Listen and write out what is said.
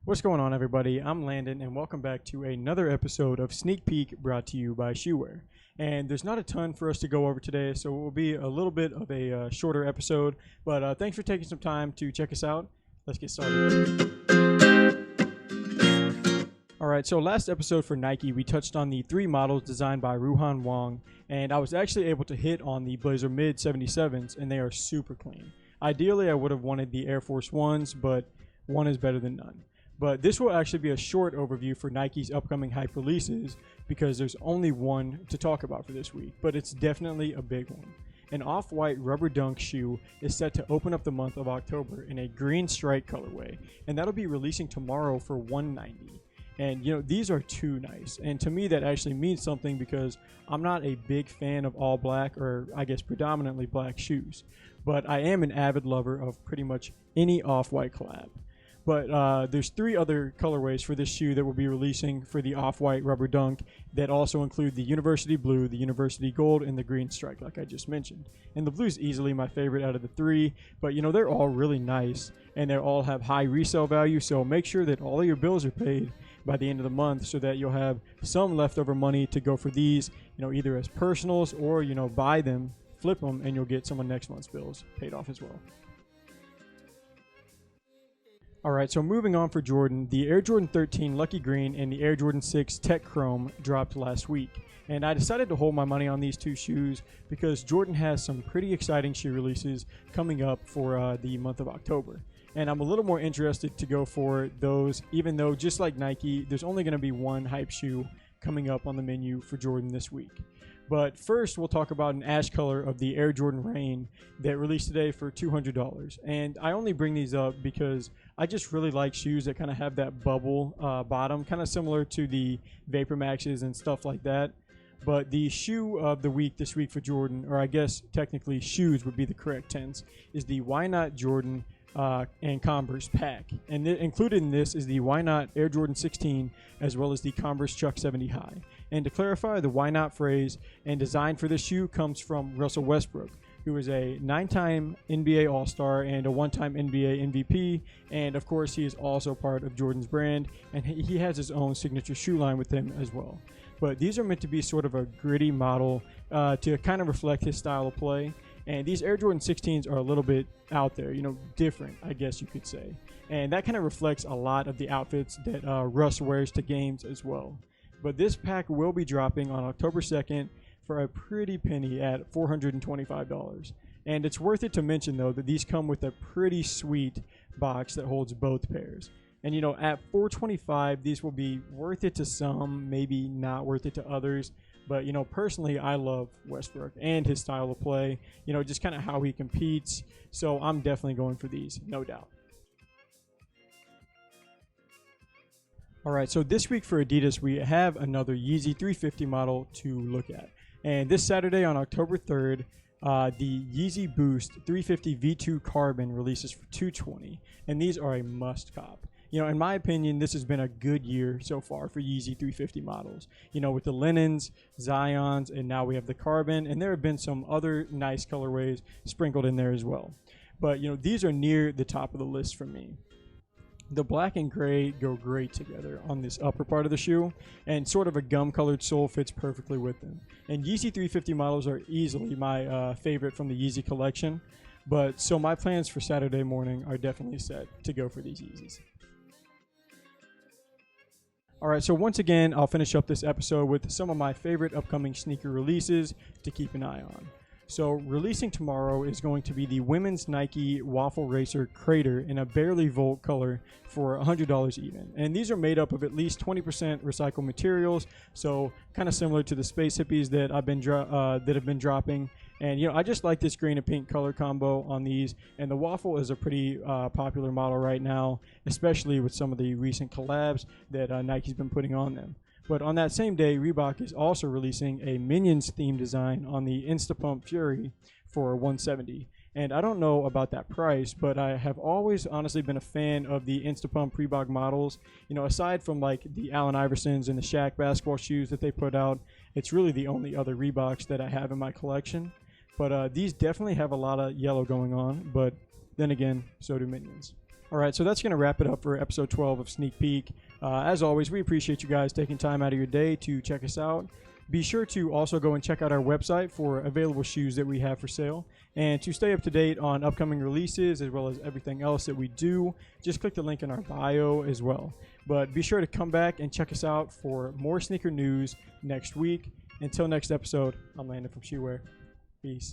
What's going on, everybody? I'm Landon, and welcome back to another episode of Sneak Peek brought to you by Shoewear. And there's not a ton for us to go over today, so it will be a little bit of a shorter episode, but thanks for taking some time to check us out. Let's get started. Alright, so last episode for Nike, we touched on the three models designed by Ruehan Wang, and I was actually able to hit on the Blazer Mid 77s, and they are super clean. Ideally, I would have wanted the Air Force Ones, but one is better than none. But this will actually be a short overview for Nike's upcoming hype releases because there's only one to talk about for this week, but it's definitely a big one. An off-white rubber dunk shoe is set to open up the month of October in a green stripe colorway, and that'll be releasing tomorrow for $190. And these are too nice, and to me that actually means something because I'm not a big fan of all black, or I guess predominantly black shoes, but I am an avid lover of pretty much any off-white collab. But there's three other colorways for this shoe that will be releasing for the off-white rubber dunk that also include the University Blue, the University Gold, and the green stripe, like I just mentioned. And the blue is easily my favorite out of the three, but they're all really nice, and they all have high resale value, so make sure that all of your bills are paid by the end of the month so that you'll have some leftover money to go for these, either as personals or, buy them, flip them, and you'll get some of next month's bills paid off as well. Alright, so moving on for Jordan, the Air Jordan 13 Lucky Green and the Air Jordan 6 Tech Chrome dropped last week. And I decided to hold my money on these two shoes because Jordan has some pretty exciting shoe releases coming up for the month of October. And I'm a little more interested to go for those, even though just like Nike, there's only going to be one hype shoe coming up on the menu for Jordan this week. But first, we'll talk about an ash color of the Air Jordan Rain that released today for $200. And I only bring these up because I just really like shoes that kind of have that bubble bottom, kind of similar to the Vapor Maxes and stuff like that. But the shoe of the week this week for Jordan, or I guess technically shoes would be the correct tense, is the Why Not Jordan and Converse pack. And included in this is the Why Not Air Jordan 16 as well as the Converse Chuck 70 High. And to clarify, the Why Not phrase and design for this shoe comes from Russell Westbrook, who is a 9-time NBA All-Star and a 1-time NBA MVP, and of course he is also part of Jordan's brand, and he has his own signature shoe line with him as well. But these are meant to be sort of a gritty model to kind of reflect his style of play. And these Air Jordan 16s are a little bit out there, different, I guess you could say. And that kind of reflects a lot of the outfits that Russ wears to games as well. But this pack will be dropping on October 2nd for a pretty penny at $425. And it's worth it to mention, though, that these come with a pretty sweet box that holds both pairs. And, at $425, these will be worth it to some, maybe not worth it to others. But, personally, I love Westbrook and his style of play, just kind of how he competes. So I'm definitely going for these, no doubt. All right, so this week for Adidas, we have another Yeezy 350 model to look at. And this Saturday on October 3rd, the Yeezy Boost 350 V2 Carbon releases for $220. And these are a must cop. In my opinion, this has been a good year so far for Yeezy 350 models. With the linens, Zions, and now we have the Carbon, and there have been some other nice colorways sprinkled in there as well. But, these are near the top of the list for me. The black and gray go great together on this upper part of the shoe, and sort of a gum-colored sole fits perfectly with them. And Yeezy 350 models are easily my favorite from the Yeezy collection, but so my plans for Saturday morning are definitely set to go for these Yeezys. Alright, so once again, I'll finish up this episode with some of my favorite upcoming sneaker releases to keep an eye on. So releasing tomorrow is going to be the women's Nike Waffle Racer Crater in a barely Volt color for $100 even. And these are made up of at least 20% recycled materials, so kind of similar to the Space Hippies that have been dropping. And I just like this green and pink color combo on these. And the Waffle is a pretty popular model right now, especially with some of the recent collabs that Nike's been putting on them. But on that same day, Reebok is also releasing a Minions theme design on the Instapump Fury for $170. And I don't know about that price, but I have always honestly been a fan of the Instapump Reebok models. Aside from like the Allen Iversons and the Shaq basketball shoes that they put out, it's really the only other Reeboks that I have in my collection. But these definitely have a lot of yellow going on, but then again, so do Minions. All right, so that's going to wrap it up for episode 12 of Sneak Peek. As always, we appreciate you guys taking time out of your day to check us out. Be sure to also go and check out our website for available shoes that we have for sale. And to stay up to date on upcoming releases as well as everything else that we do, just click the link in our bio as well. But be sure to come back and check us out for more sneaker news next week. Until next episode, I'm Landon from Shoewear. Peace.